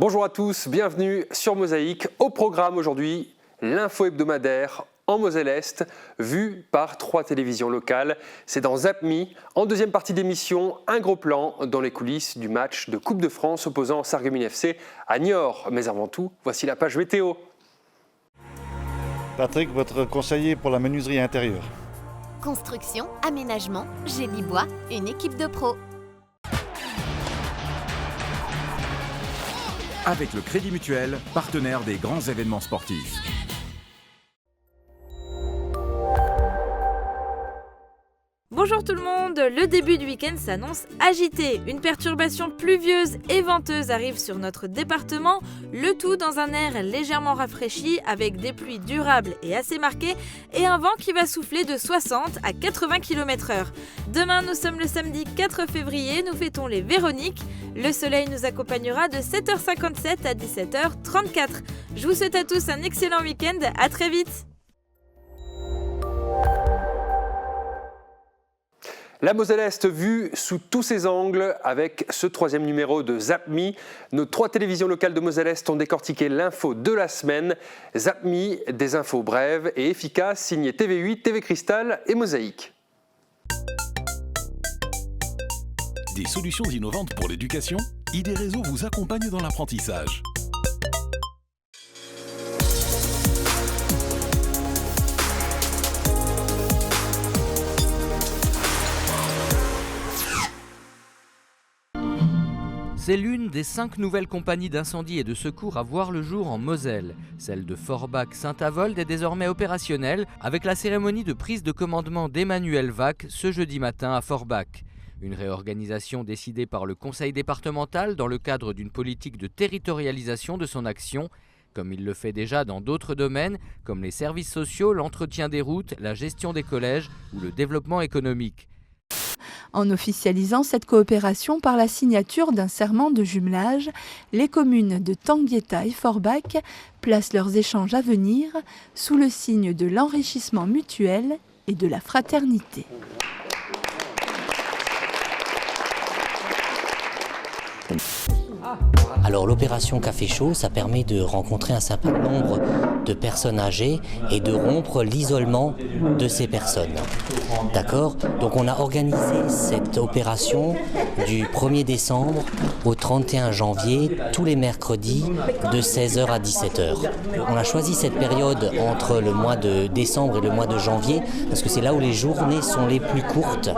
Bonjour à tous, bienvenue sur Mosaïque. Au programme aujourd'hui, l'info hebdomadaire en Moselle-Est, vue par 3 télévisions locales. C'est dans ZapMe. En deuxième partie d'émission, un gros plan dans les coulisses du match de Coupe de France opposant Sarreguemines FC à Niort. Mais avant tout, voici la page météo. Patrick, votre conseiller pour la menuiserie intérieure. Construction, aménagement, génie bois, une équipe de pros. Avec le Crédit Mutuel, partenaire des grands événements sportifs. Bonjour tout le monde, le début du week-end s'annonce agité. Une perturbation pluvieuse et venteuse arrive sur notre département, le tout dans un air légèrement rafraîchi avec des pluies durables et assez marquées et un vent qui va souffler de 60 à 80 km/h. Demain, nous sommes le samedi 4 février, nous fêtons les Véroniques. Le soleil nous accompagnera de 7h57 à 17h34. Je vous souhaite à tous un excellent week-end, à très vite. La Moselle-Est vue sous tous ses angles avec ce 3e numéro de ZapMe. Nos 3 télévisions locales de Moselle-Est ont décortiqué l'info de la semaine. ZapMe, des infos brèves et efficaces, signées TV8, TV Cristal et Mosaïque. Des solutions innovantes pour l'éducation, ID Réseau vous accompagne dans l'apprentissage. C'est l'une des 5 nouvelles compagnies d'incendie et de secours à voir le jour en Moselle. Celle de Forbach-Saint-Avold est désormais opérationnelle avec la cérémonie de prise de commandement d'Emmanuel Vac ce jeudi matin à Forbach. Une réorganisation décidée par le conseil départemental dans le cadre d'une politique de territorialisation de son action, comme il le fait déjà dans d'autres domaines comme les services sociaux, l'entretien des routes, la gestion des collèges ou le développement économique. En officialisant cette coopération par la signature d'un serment de jumelage, les communes de Tanguieta et Forbach placent leurs échanges à venir sous le signe de l'enrichissement mutuel et de la fraternité. Alors l'opération Café Chaud, ça permet de rencontrer un certain nombre de personnes âgées et de rompre l'isolement de ces personnes. D'accord ? Donc on a organisé cette opération du 1er décembre au 31 janvier, tous les mercredis, de 16h à 17h. On a choisi cette période entre le mois de décembre et le mois de janvier parce que c'est là où les journées sont les plus courtes.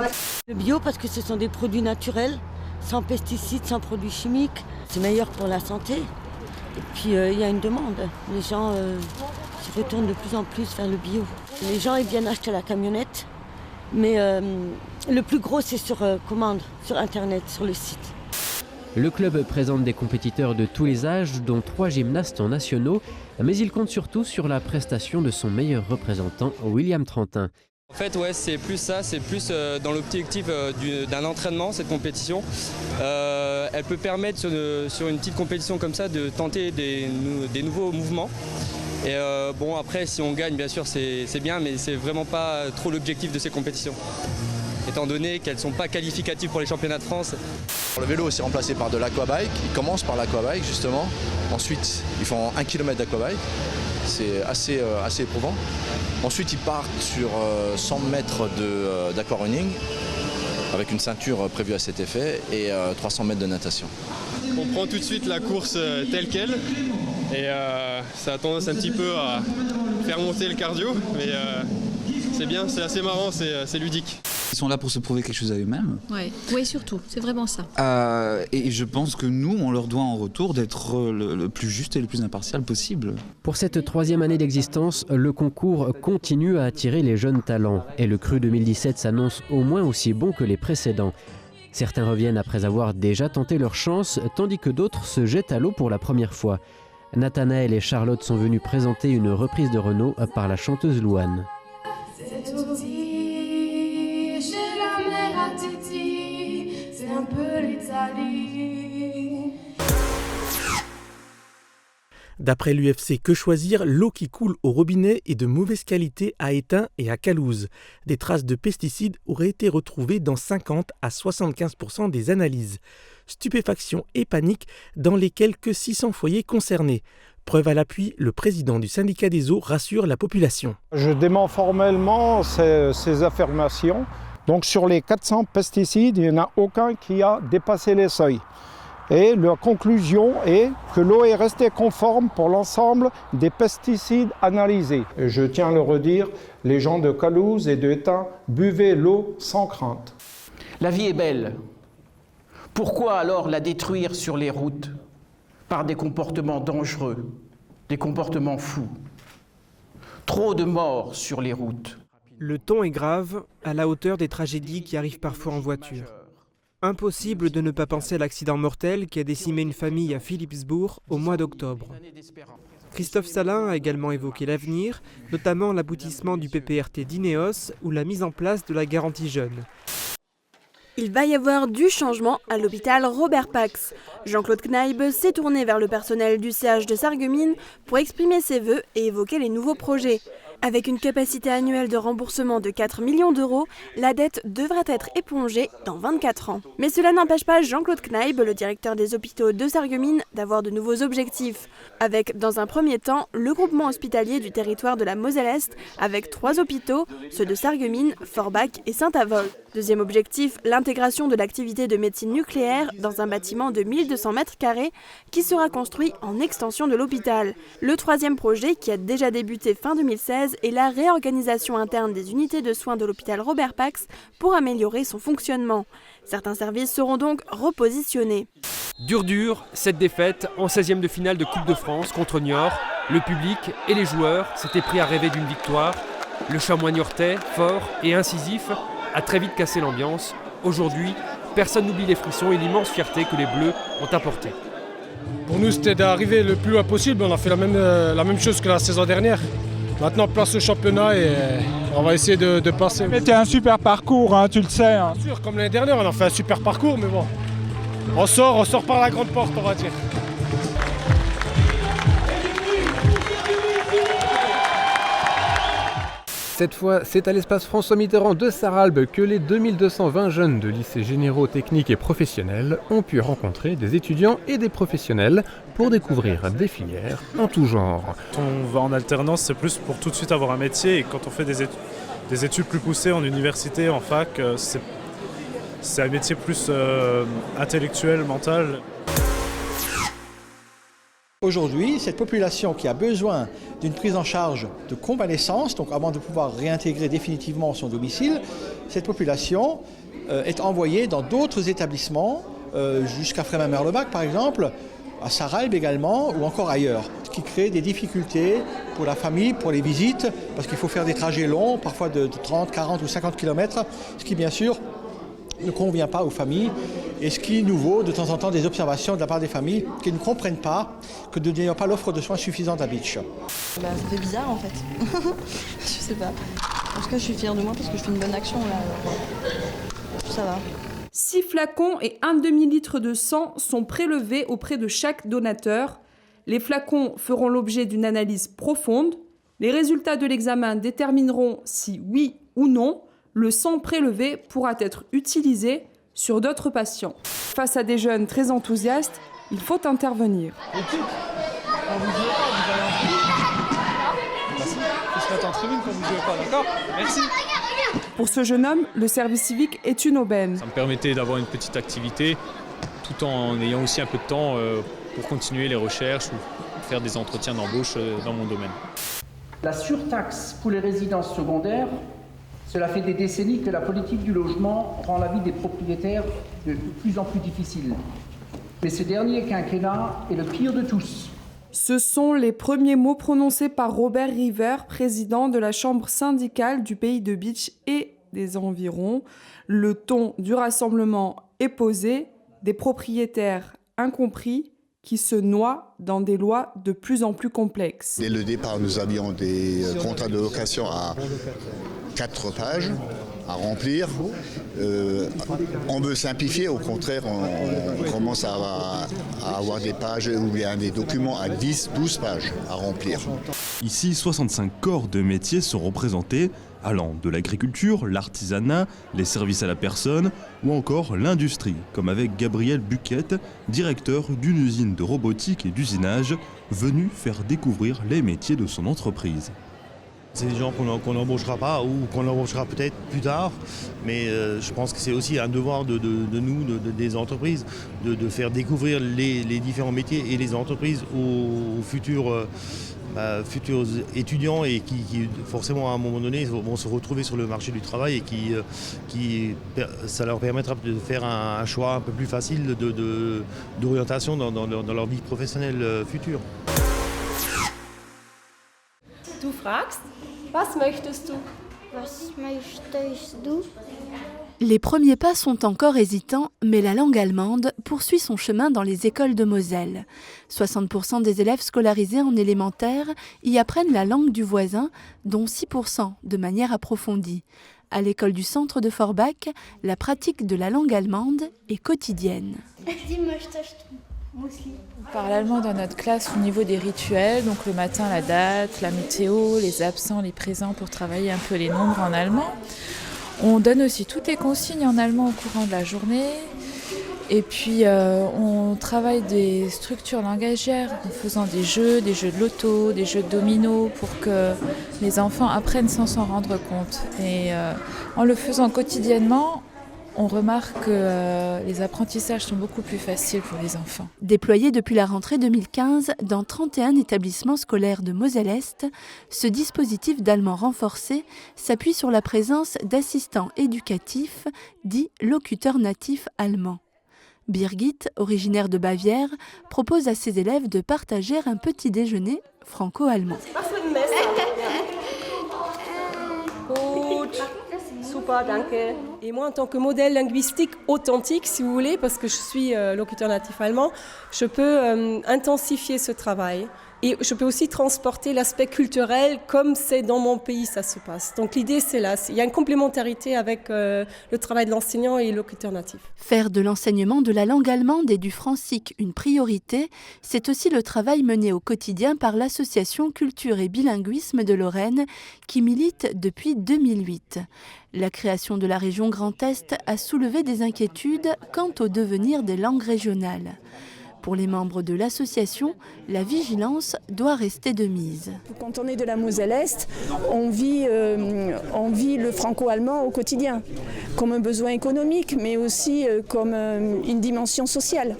Le bio parce que ce sont des produits naturels, sans pesticides, sans produits chimiques. C'est meilleur pour la santé. Et puis il y a une demande. Les gens se retournent de plus en plus vers le bio. Les gens ils viennent acheter la camionnette, mais le plus gros c'est sur commande, sur internet, sur le site. Le club présente des compétiteurs de tous les âges, dont 3 gymnastes nationaux, mais il compte surtout sur la prestation de son meilleur représentant, William Trentin. En fait, ouais, c'est plus ça, c'est plus dans l'objectif d'un entraînement, cette compétition. Elle peut permettre sur une petite compétition comme ça de tenter des nouveaux mouvements. Et bon, après, si on gagne, bien sûr, c'est bien, mais c'est vraiment pas trop l'objectif de ces compétitions. Étant donné qu'elles ne sont pas qualificatives pour les championnats de France. Le vélo c'est remplacé par de l'aquabike, ils commencent par l'aquabike justement, ensuite ils font 1 km d'aquabike, c'est assez éprouvant. Ensuite ils partent sur 100 mètres d'aquarunning avec une ceinture prévue à cet effet et 300 mètres de natation. On prend tout de suite la course telle qu'elle et ça a tendance un petit peu à faire monter le cardio, mais c'est bien, c'est assez marrant, c'est ludique. Ils sont là pour se prouver quelque chose à eux-mêmes. Oui, surtout, c'est vraiment ça. Et je pense que nous, on leur doit en retour d'être le plus juste et le plus impartial possible. Pour cette 3e année d'existence, le concours continue à attirer les jeunes talents. Et le cru 2017 s'annonce au moins aussi bon que les précédents. Certains reviennent après avoir déjà tenté leur chance, tandis que d'autres se jettent à l'eau pour la première fois. Nathanaël et Charlotte sont venus présenter une reprise de Renaud par la chanteuse Louane. D'après l'UFC Que Choisir, l'eau qui coule au robinet est de mauvaise qualité à Étain et à Calouse. Des traces de pesticides auraient été retrouvées dans 50 à 75% des analyses. Stupéfaction et panique dans les quelques 600 foyers concernés. Preuve à l'appui, le président du syndicat des eaux rassure la population. Je dément formellement ces affirmations. Donc sur les 400 pesticides, il n'y en a aucun qui a dépassé les seuils. Et la conclusion est que l'eau est restée conforme pour l'ensemble des pesticides analysés. Et je tiens à le redire, les gens de Calouse et de Étain, buvez l'eau sans crainte. La vie est belle. Pourquoi alors la détruire sur les routes par des comportements dangereux, des comportements fous? Trop de morts sur les routes. Le ton est grave, à la hauteur des tragédies qui arrivent parfois en voiture. Impossible de ne pas penser à l'accident mortel qui a décimé une famille à Philippsbourg au mois d'octobre. Christophe Salin a également évoqué l'avenir, notamment l'aboutissement du PPRT d'Ineos ou la mise en place de la garantie jeune. Il va y avoir du changement à l'hôpital Robert Pax. Jean-Claude Kneib s'est tourné vers le personnel du CH de Sarreguemines pour exprimer ses vœux et évoquer les nouveaux projets. Avec une capacité annuelle de remboursement de 4 millions d'euros, la dette devrait être épongée dans 24 ans. Mais cela n'empêche pas Jean-Claude Kneib, le directeur des hôpitaux de Sarreguemines, d'avoir de nouveaux objectifs. Avec, dans un premier temps, le groupement hospitalier du territoire de la Moselle-Est, avec 3 hôpitaux, ceux de Sarreguemines, Forbach et Saint-Avold. Deuxième objectif, l'intégration de l'activité de médecine nucléaire dans un bâtiment de 1200 m² qui sera construit en extension de l'hôpital. Le troisième projet, qui a déjà débuté fin 2016, est la réorganisation interne des unités de soins de l'hôpital Robert Pax pour améliorer son fonctionnement. Certains services seront donc repositionnés. Dur, cette défaite en 16e de finale de Coupe de France contre Niort. Le public et les joueurs s'étaient pris à rêver d'une victoire. Le chamois niortais, fort et incisif, a très vite cassé l'ambiance. Aujourd'hui, personne n'oublie les frissons et l'immense fierté que les Bleus ont apporté. Pour nous, c'était d'arriver le plus loin possible. On a fait la même chose que la saison dernière. Maintenant, place au championnat et on va essayer de passer. C'était un super parcours, hein, tu le sais. Hein. Bien sûr, comme l'année dernière, on a fait un super parcours, mais bon, on sort par la grande porte, on va dire. Cette fois, c'est à l'espace François Mitterrand de Sarralbe que les 2220 jeunes de lycées généraux, techniques et professionnels ont pu rencontrer des étudiants et des professionnels pour découvrir des filières en tout genre. Quand on va en alternance, c'est plus pour tout de suite avoir un métier, et quand on fait des études plus poussées en université, en fac, c'est un métier plus intellectuel, mental. Aujourd'hui, cette population qui a besoin d'une prise en charge de convalescence, donc avant de pouvoir réintégrer définitivement son domicile, cette population est envoyée dans d'autres établissements, jusqu'à Frémin-Merlebac par exemple, à Sarralbe également, ou encore ailleurs, ce qui crée des difficultés pour la famille, pour les visites, parce qu'il faut faire des trajets longs, parfois de 30, 40 ou 50 km, ce qui bien sûr ne convient pas aux familles, et ce qui nous vaut de temps en temps des observations de la part des familles qui ne comprennent pas que nous n'ayons pas l'offre de soins suffisante à Bitche. Ça fait bizarre en fait, je sais pas. En tout cas je suis fière de moi parce que je fais une bonne action là, ça va. 6 flacons et 1 demi-litre de sang sont prélevés auprès de chaque donateur. Les flacons feront l'objet d'une analyse profonde. Les résultats de l'examen détermineront si oui ou non le sang prélevé pourra être utilisé sur d'autres patients. Face à des jeunes très enthousiastes, il faut intervenir. Quand vous jouez pas, vous allez en tribune. Il faut se mettre en tribune quand vous jouez pas, d'accord? Merci. Pour ce jeune homme, le service civique est une aubaine. Ça me permettait d'avoir une petite activité, tout en ayant aussi un peu de temps pour continuer les recherches ou faire des entretiens d'embauche dans mon domaine. La surtaxe pour les résidences secondaires, cela fait des décennies que la politique du logement rend la vie des propriétaires de plus en plus difficile. Mais ce dernier quinquennat est le pire de tous. Ce sont les premiers mots prononcés par Robert River, président de la chambre syndicale du pays de Bitche et des environs. Le ton du rassemblement est posé, des propriétaires incompris qui se noient dans des lois de plus en plus complexes. Dès le départ, nous avions des contrats de location à 4 pages à remplir. On veut simplifier, au contraire, on commence à avoir des pages ou bien des documents à 10-12 pages à remplir. Ici, 65 corps de métiers sont représentés, allant de l'agriculture, l'artisanat, les services à la personne ou encore l'industrie, comme avec Gabriel Buquette, directeur d'une usine de robotique et d'usinage, venu faire découvrir les métiers de son entreprise. C'est des gens qu'on n'embauchera pas ou qu'on embauchera peut-être plus tard, mais je pense que c'est aussi un devoir de nous, des entreprises, de faire découvrir les différents métiers et les entreprises aux futurs étudiants et qui forcément à un moment donné vont se retrouver sur le marché du travail et ça leur permettra de faire un choix un peu plus facile d'orientation dans leur vie professionnelle future. Du fragst, was möchtest du? Was möchtest du? Les premiers pas sont encore hésitants, mais la langue allemande poursuit son chemin dans les écoles de Moselle. 60% des élèves scolarisés en élémentaire y apprennent la langue du voisin, dont 6% de manière approfondie. À l'école du centre de Forbach, la pratique de la langue allemande est quotidienne. On parle allemand dans notre classe au niveau des rituels, donc le matin la date, la météo, les absents, les présents pour travailler un peu les nombres en allemand. On donne aussi toutes les consignes en allemand au courant de la journée. Et puis on travaille des structures langagières en faisant des jeux de loto, des jeux de domino pour que les enfants apprennent sans s'en rendre compte. Et en le faisant quotidiennement, on remarque que les apprentissages sont beaucoup plus faciles pour les enfants. Déployé depuis la rentrée 2015 dans 31 établissements scolaires de Moselle-Est, ce dispositif d'allemand renforcé s'appuie sur la présence d'assistants éducatifs, dits locuteurs natifs allemands. Birgit, originaire de Bavière, propose à ses élèves de partager un petit déjeuner franco-allemand. Super, danke. Et moi, en tant que modèle linguistique authentique, si vous voulez, parce que je suis locuteur natif allemand, je peux intensifier ce travail. Et je peux aussi transporter l'aspect culturel comme c'est dans mon pays, ça se passe. Donc l'idée, c'est là. Il y a une complémentarité avec le travail de l'enseignant et le locuteur natif. Faire de l'enseignement de la langue allemande et du francique une priorité, c'est aussi le travail mené au quotidien par l'association Culture et Bilinguisme de Lorraine, qui milite depuis 2008. La création de la région Grand Est a soulevé des inquiétudes quant au devenir des langues régionales. Pour les membres de l'association, la vigilance doit rester de mise. Quand on est de la Moselle-Est, on vit le franco-allemand au quotidien, comme un besoin économique, mais aussi comme une dimension sociale.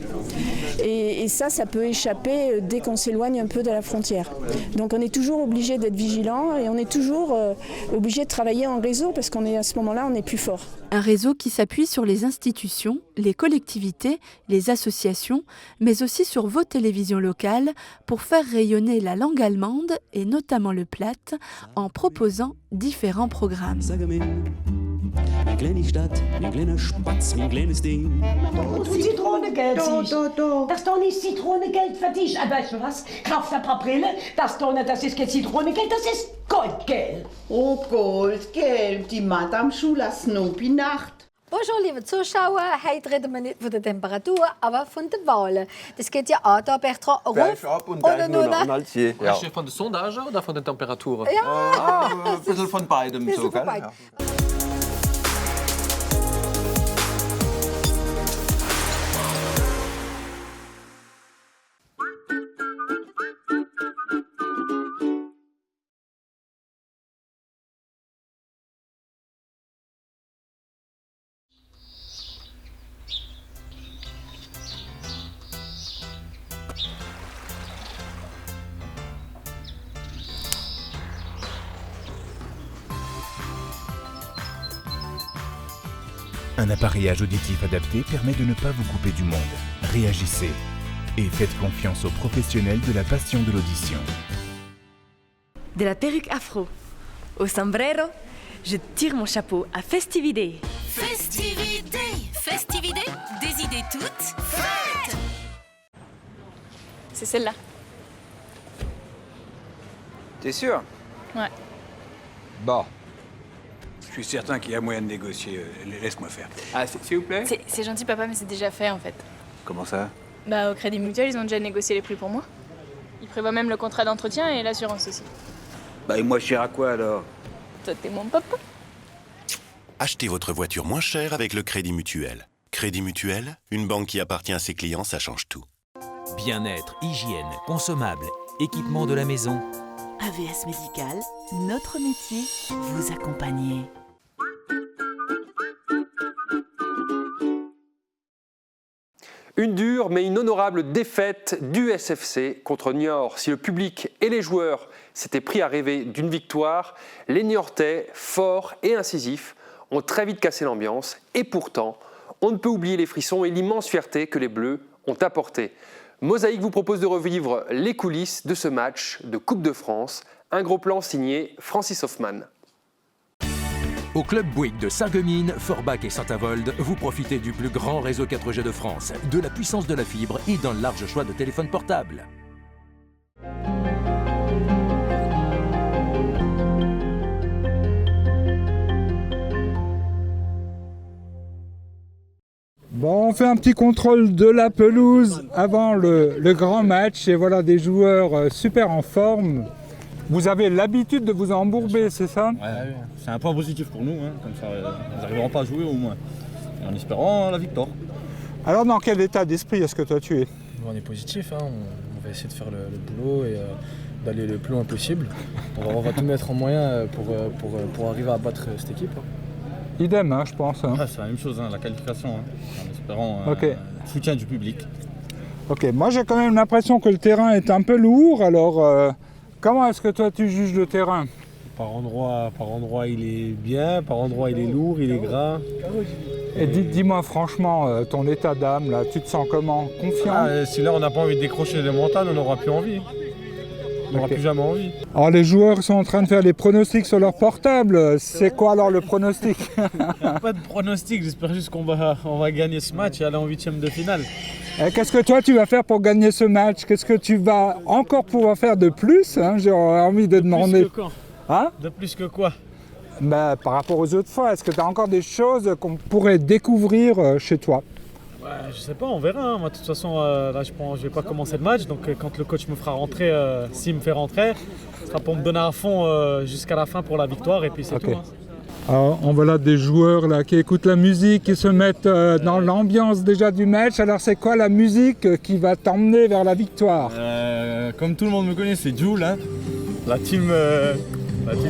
Et ça peut échapper dès qu'on s'éloigne un peu de la frontière. Donc on est toujours obligé d'être vigilant et on est toujours obligé de travailler en réseau parce à ce moment-là, on est plus fort. Un réseau qui s'appuie sur les institutions, les collectivités, les associations, mais aussi sur vos télévisions locales pour faire rayonner la langue allemande et notamment le platt en proposant différents programmes. Eine kleine Stadt, ein kleiner Spatz, ein kleines Ding. Du Zitronengeld siehst. Das ist doch nicht Zitronengeld für dich. Aber weißt du was? Kauf ein paar Brillen. Das ist kein Zitronengeld, das ist Goldgeld. Oh, Goldgeld. Die Madame Schula Snoopy-Nacht. Bonjour, liebe Zuschauer. Heute reden wir nicht von der Temperatur, aber von den Wahlen. Das geht ja an, da Bertrand Ruff oder nur ein Altier. Ja. Ist von der Sondage oder von den Temperaturen? Ja, ein bisschen von beidem. So, gell? Ja. Un appareillage auditif adapté permet de ne pas vous couper du monde. Réagissez et faites confiance aux professionnels de la passion de l'audition. De la perruque afro au sombrero, je tire mon chapeau à Festivité. Festivité, Festivité, des idées toutes faites. C'est celle-là. T'es sûr? Ouais. Bon. Je suis certain qu'il y a moyen de négocier. Laisse-moi faire. Ah, s'il vous plaît? C'est gentil, papa, mais c'est déjà fait, en fait. Comment ça? Bah, au Crédit Mutuel, ils ont déjà négocié les prix pour moi. Ils prévoient même le contrat d'entretien et l'assurance aussi. Bah, et moi, je cher à quoi, alors? Toi, t'es mon papa. Achetez votre voiture moins chère avec le Crédit Mutuel. Crédit Mutuel, une banque qui appartient à ses clients, ça change tout. Bien-être, hygiène, consommables, équipement de la maison. AVS Médical, notre métier, vous accompagner. Une dure mais une honorable défaite du SFC contre Niort. Si le public et les joueurs s'étaient pris à rêver d'une victoire, les Niortais, forts et incisifs, ont très vite cassé l'ambiance. Et pourtant, on ne peut oublier les frissons et l'immense fierté que les Bleus ont apporté. Mosaïque vous propose de revivre les coulisses de ce match de Coupe de France. Un gros plan signé Francis Hoffman. Au Club Bouygues de Sarreguemines, Forbach et Saint-Avold, vous profitez du plus grand réseau 4G de France, de la puissance de la fibre et d'un large choix de téléphones portables. Bon, on fait un petit contrôle de la pelouse avant le grand match et voilà des joueurs super en forme. Vous avez l'habitude de vous embourber, c'est ça? Ouais, c'est un point positif pour nous, hein. Comme ça ils n'arriveront pas à jouer au moins, en espérant la victoire. Alors dans quel état d'esprit est-ce que toi tu es? On est positif, hein. On va essayer de faire le boulot et d'aller le plus loin possible. On va tout mettre en moyen pour arriver à battre cette équipe. Idem, hein, je pense. Hein. Ah, c'est la même chose, hein, la qualification, hein, en espérant le soutien du public. Ok, moi j'ai quand même l'impression que le terrain est un peu lourd, alors comment est-ce que toi tu juges le terrain? Par endroit il est bien, par endroit il est lourd, il est gras. Et dis-moi franchement, ton état d'âme, là, tu te sens comment? Confiant? Si là on n'a pas envie de décrocher les montagnes, on n'aura plus envie. On n'aura plus jamais envie. Alors les joueurs sont en train de faire les pronostics sur leur portable. C'est quoi alors le pronostic? Pas de pronostic, j'espère juste qu'on va gagner ce match et aller en 8e de finale. Qu'est-ce que toi tu vas faire pour gagner ce match? Qu'est-ce que tu vas encore pouvoir faire de plus, hein? J'ai envie de demander. De plus que quoi? Hein? De plus que quoi? Bah, par rapport aux autres fois, est-ce que tu as encore des choses qu'on pourrait découvrir chez toi? Ouais, je sais pas, on verra. Hein. Moi, de toute façon, là, je vais pas commencer le match. Donc, quand le coach me fera rentrer, s'il me fait rentrer, ce sera pour me donner à fond jusqu'à la fin pour la victoire. Et puis, c'est tout. Hein. Alors, on voit là des joueurs là, qui écoutent la musique, qui se mettent dans l'ambiance déjà du match. Alors, c'est quoi la musique qui va t'emmener vers la victoire? Comme tout le monde me connaît, c'est Jul. Hein. La team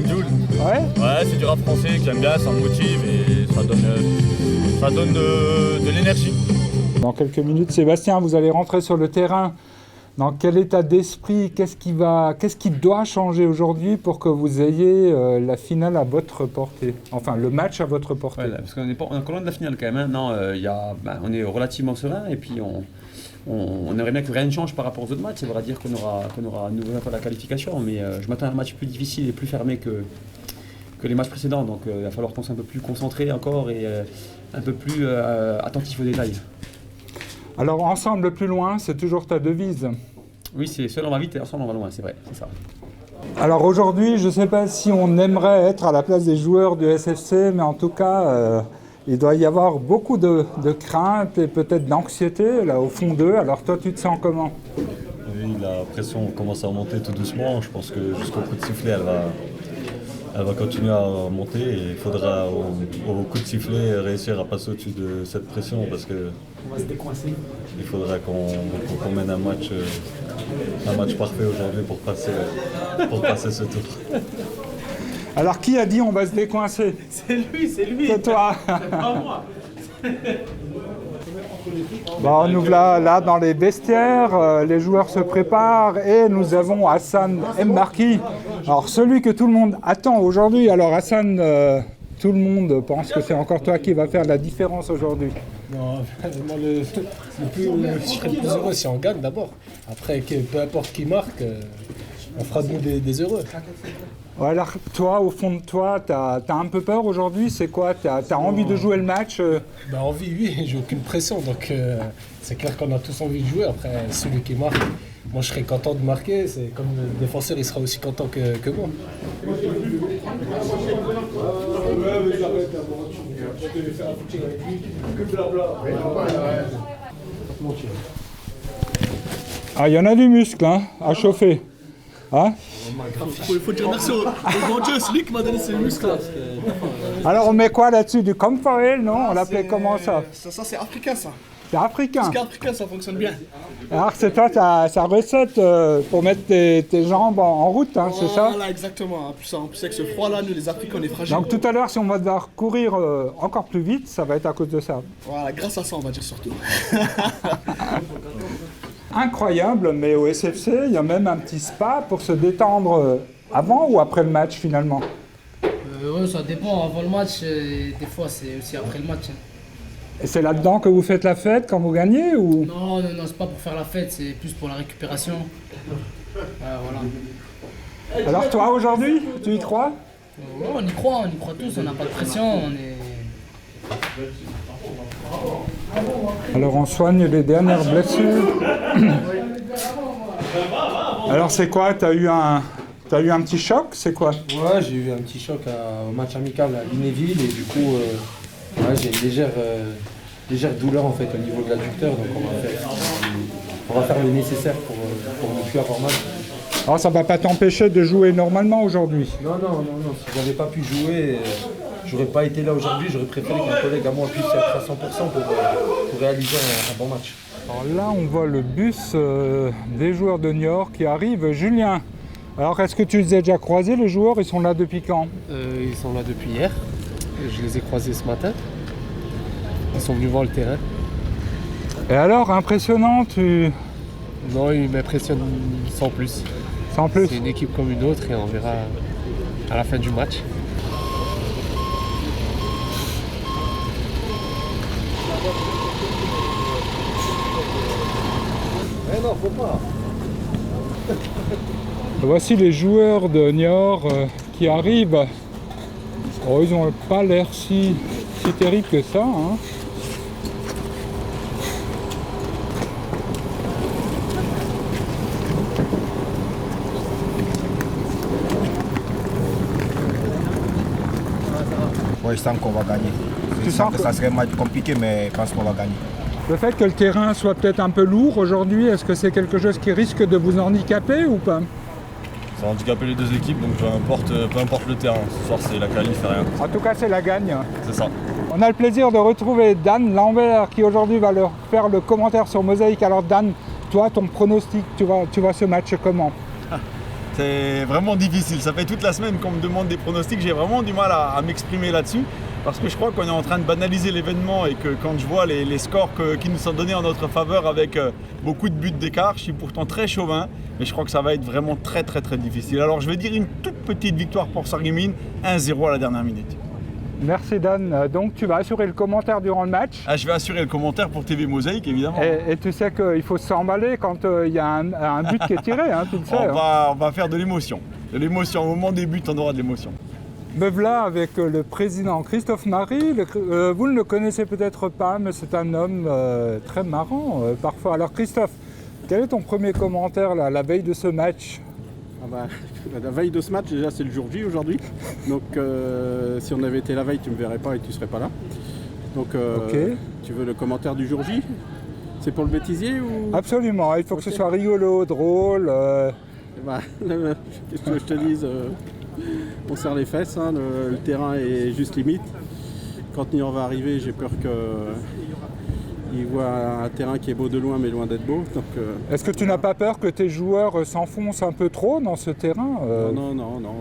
Jul. Ouais? Ouais, c'est du rap français que j'aime bien, ça me motive et ça donne de l'énergie. Dans quelques minutes, Sébastien, vous allez rentrer sur le terrain. Dans quel état d'esprit, qu'est-ce qui doit changer aujourd'hui pour que vous ayez la finale à votre portée? Enfin, le match à votre portée. Ouais, parce qu'on est encore loin de la finale quand même. Hein. Non, on est relativement serein et puis on aimerait bien que rien ne change par rapport aux autres matchs. Ça voudra dire qu'on aura une nouvelle fois la qualification, mais je m'attends à un match plus difficile et plus fermé que les matchs précédents. Donc il va falloir qu'on soit un peu plus concentré encore et un peu plus attentif aux détails. Alors ensemble plus loin, c'est toujours ta devise? Oui, c'est seul on va vite et ensemble on va loin, c'est vrai, c'est ça. Alors aujourd'hui, je ne sais pas si on aimerait être à la place des joueurs du SFC, mais en tout cas, il doit y avoir beaucoup de crainte et peut-être d'anxiété là au fond d'eux. Alors toi, tu te sens comment? Oui, la pression commence à monter tout doucement. Je pense que jusqu'au coup de sifflet, elle va continuer à monter et il faudra au coup de sifflet réussir à passer au-dessus de cette pression parce que on va se décoincer. Il faudra qu'on mène un match parfait aujourd'hui pour passer ce tour. Alors qui a dit on va se décoincer? C'est lui. C'est toi. C'est pas moi. Bon, nous voilà là dans les vestiaires, les joueurs se préparent et nous avons Hassan Mbarki. Alors celui que tout le monde attend aujourd'hui. Alors Hassan, tout le monde pense que c'est encore toi qui va faire la différence aujourd'hui. Non, moi je serais le plus heureux si on gagne d'abord. Après, peu importe qui marque, on fera de nous des heureux. Ouais, alors toi, au fond de toi, t'as un peu peur aujourd'hui? C'est quoi? T'as envie de jouer le match? Envie, oui, j'ai aucune pression, donc c'est clair qu'on a tous envie de jouer. Après, celui qui marque, Moi, je serais content de marquer. C'est comme le défenseur, il sera aussi content que moi. Ah, il y en a du muscle, hein, à chauffer. Hein? Il faut dire merci au grand Dieu, c'est lui qui m'a donné ces muscles-là. Alors, on met quoi là-dessus? Du camphor, non? On l'appelait comment ça? Ça, c'est africain, ça. C'est africain. C'est africain, ça fonctionne bien. Alors, c'est toi ta recette pour mettre tes jambes en route, hein, c'est ça? Voilà, exactement. En plus, avec ce froid-là, nous, les Africains, on est fragiles. Donc, tout à l'heure, si on va devoir courir encore plus vite, ça va être à cause de ça. Voilà, grâce à ça, on va dire surtout. Incroyable, mais au SFC, il y a même un petit spa pour se détendre avant ou après le match, finalement? Ouais, ça dépend. Avant le match, des fois, c'est aussi après le match. Et c'est là-dedans que vous faites la fête quand vous gagnez ou... Non, c'est pas pour faire la fête, c'est plus pour la récupération. Voilà. Alors toi, aujourd'hui, tu y crois? Ouais, on y croit tous, on n'a pas de pression, Alors on soigne les dernières blessures. Alors c'est quoi? T'as eu un petit choc? C'est quoi? Ouais, j'ai eu un petit choc au match amical à Lunéville et du coup, j'ai une légère douleur en fait au niveau de l'adducteur, donc on va faire le nécessaire pour ne plus avoir mal. Alors ça va pas t'empêcher de jouer normalement aujourd'hui? Non, si j'avais pas pu jouer, j'aurais pas été là aujourd'hui, j'aurais préféré qu'un collègue à moi puisse être à 100% pour réaliser un bon match. Alors là on voit le bus des joueurs de Niort qui arrive. Julien, alors est-ce que tu les as déjà croisés les joueurs? Ils sont là depuis quand? Ils sont là depuis hier, je les ai croisés ce matin. Ils sont venus voir le terrain. Et alors, impressionnant, Non, ils m'impressionnent sans plus. Sans plus? C'est une équipe comme une autre et on verra à la fin du match. Eh non, faut pas. Voici les joueurs de Niort qui arrivent. Oh, ils n'ont pas l'air si terrible que ça, hein. Ouais, je sens qu'on va gagner. Tu sens que ça serait un match compliqué, mais je pense qu'on va gagner. Le fait que le terrain soit peut-être un peu lourd aujourd'hui, est-ce que c'est quelque chose qui risque de vous handicaper ou pas? Ça va handicaper les deux équipes, donc peu importe le terrain. Ce soir, c'est la qualif et rien. En tout cas, c'est la gagne. C'est ça. On a le plaisir de retrouver Dan Lambert qui aujourd'hui va leur faire le commentaire sur Mosaïque. Alors Dan, toi, ton pronostic, tu vois ce match comment? C'est vraiment difficile. Ça fait toute la semaine qu'on me demande des pronostics. J'ai vraiment du mal à m'exprimer là-dessus. Parce que je crois qu'on est en train de banaliser l'événement et que quand je vois les scores qui nous sont donnés en notre faveur avec beaucoup de buts d'écart, je suis pourtant très chauvin. Mais je crois que ça va être vraiment très difficile. Alors je vais dire une toute petite victoire pour Sarreguemines, 1-0 à la dernière minute. Merci Dan. Donc tu vas assurer le commentaire durant le match? Je vais assurer le commentaire pour TV Mosaïque évidemment. Et tu sais qu'il faut s'emballer quand il y a un but qui est tiré, hein, tu le sais. On va faire de l'émotion. De l'émotion. Au moment des buts, on aura de l'émotion. Me voilà avec le président Christophe Marie. Vous ne le connaissez peut-être pas, mais c'est un homme très marrant parfois. Alors Christophe, quel est ton premier commentaire là, la veille de ce match? La veille de ce match, déjà c'est le jour J aujourd'hui. Donc si on avait été la veille, tu ne me verrais pas et tu ne serais pas là. Donc tu veux le commentaire du jour J? C'est pour le bêtisier ou... Absolument, il faut que ce soit rigolo, drôle. Qu'est-ce que je te dise, on serre les fesses, hein, le terrain est juste limite. Quand Niort va arriver, j'ai peur qu'il voit un terrain qui est beau de loin mais loin d'être beau. Est-ce que tu n'as pas peur que tes joueurs s'enfoncent un peu trop dans ce terrain? Non,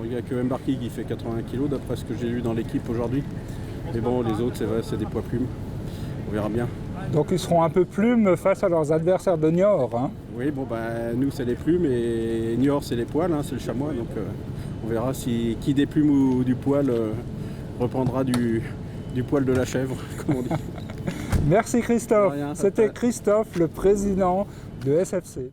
il n'y a que Mbarki qui fait 80 kg d'après ce que j'ai lu dans l'équipe aujourd'hui. Mais bon, les autres, c'est vrai, c'est des poids plumes. On verra bien. Donc ils seront un peu plumes face à leurs adversaires de Niort, hein? Oui, nous c'est les plumes et Niort c'est les poils, hein, c'est le chamois. Donc on verra si qui des plumes ou du poil reprendra du poil de la chèvre, comme on dit. Merci Christophe. C'était Christophe, le président de SFC.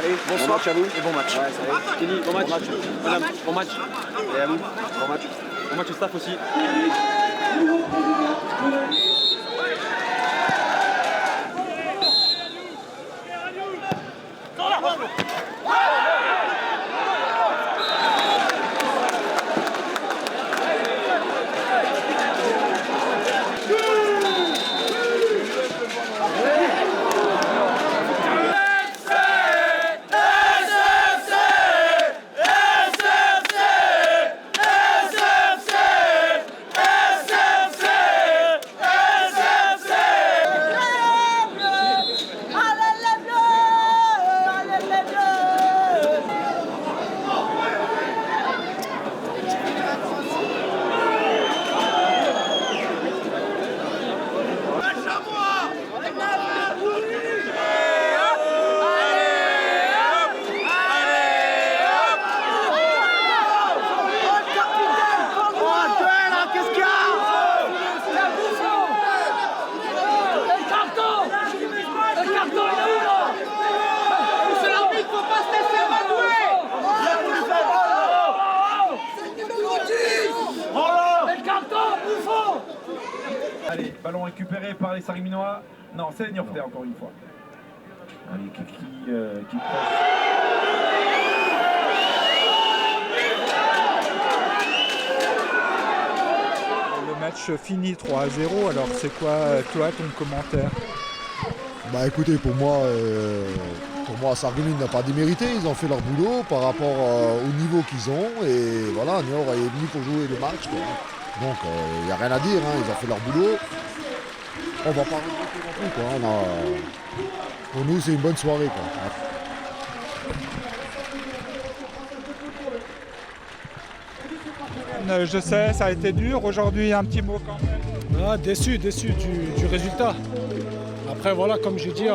Flo. Bonsoir. Bon match à vous. Et bon match. Ouais, ça va. Kenny, bon match. Madame, bon match. Et à vous. Bon match. Bon match au staff aussi. Allez, ballon récupéré par les Sargueminois. Non, c'est les Niortais encore une fois. Allez, qui passe. Le match finit 3-0, alors c'est quoi toi ton commentaire? Bah écoutez, pour moi Sarreguemines n'a pas démérité, ils ont fait leur boulot par rapport au niveau qu'ils ont et voilà, Niort est venu pour jouer le match. Quoi. Donc il n'y a rien à dire, hein, ils ont fait leur boulot. On va pas regretter non plus. Quoi. Pour nous c'est une bonne soirée. Quoi. Je sais, ça a été dur. Aujourd'hui, un petit mot quand même. Ah, déçu du résultat. Après, voilà, comme j'ai dit,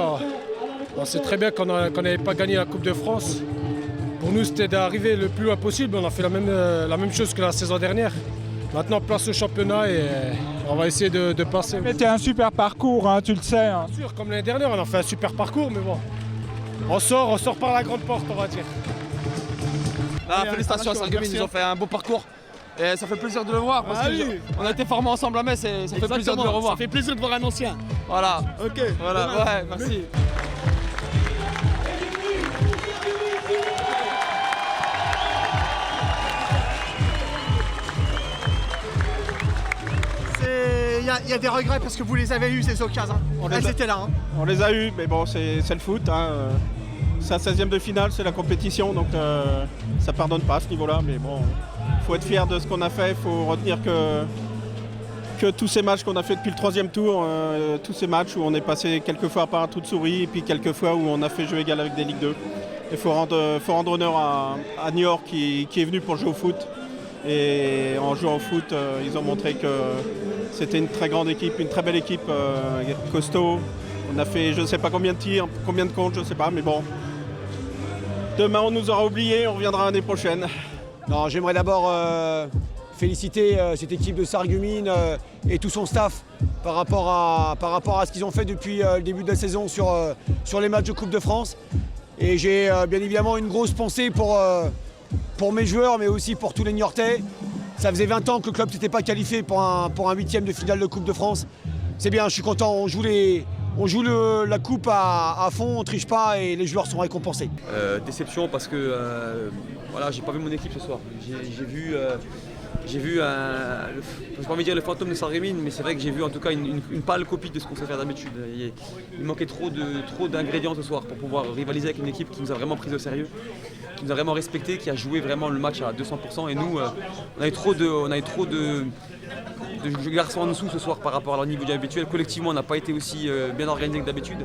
on sait très bien qu'on n'avait pas gagné la Coupe de France. Pour nous, c'était d'arriver le plus loin possible. On a fait la même chose que la saison dernière. Maintenant, place au championnat et on va essayer de passer. C'était un super parcours, hein, tu le sais. Hein. Bien sûr, comme l'année dernière, on a fait un super parcours, mais bon. On sort par la grande porte, on va dire. Ah, félicitations à Sarreguemines, ils ont fait un beau parcours. Et ça fait plaisir de le voir parce qu'on a été formés ensemble à Metz et ça fait plaisir de le revoir. Ça fait plaisir de voir un ancien. Voilà. Ok. Voilà, ouais, merci. Il y a des regrets parce que vous les avez eues ces occasions. Elles étaient là. Hein. On les a eues, mais bon, c'est le foot. Hein. C'est la 16e de finale, c'est la compétition, donc ça pardonne pas à ce niveau-là. Mais bon, il faut être fier de ce qu'on a fait. Il faut retenir que tous ces matchs qu'on a fait depuis le 3e tour, tous ces matchs où on est passé quelques fois par un trou de souris et puis quelques fois où on a fait jeu égal avec des Ligue 2. Il faut rendre honneur à Niort qui est venu pour jouer au foot. Et en jouant au foot, ils ont montré que c'était une très grande équipe, une très belle équipe, costaud. On a fait je ne sais pas combien de tirs, combien de comptes, je ne sais pas, mais bon. Demain, on nous aura oubliés, on reviendra l'année prochaine. Non, j'aimerais d'abord féliciter cette équipe de Sarreguemines et tout son staff par rapport à ce qu'ils ont fait depuis le début de la saison sur les matchs de Coupe de France. Et j'ai bien évidemment une grosse pensée pour mes joueurs, mais aussi pour tous les Niortais. Ça faisait 20 ans que le club ne s'était pas qualifié pour un 8e de finale de Coupe de France. C'est bien, je suis content, on joue la coupe à fond, on ne triche pas et les joueurs sont récompensés. Déception parce que voilà, j'ai pas vu mon équipe ce soir. J'ai vu je n'ai pas envie de dire le fantôme de Sarreguemines, mais c'est vrai que j'ai vu en tout cas une pâle copie de ce qu'on sait faire d'habitude. Il manquait trop d'ingrédients ce soir pour pouvoir rivaliser avec une équipe qui nous a vraiment pris au sérieux, qui nous a vraiment respecté, qui a joué vraiment le match à 200%. Et nous, on a eu trop de garçons en dessous ce soir par rapport à leur niveau habituel. Collectivement, on n'a pas été aussi bien organisé que d'habitude.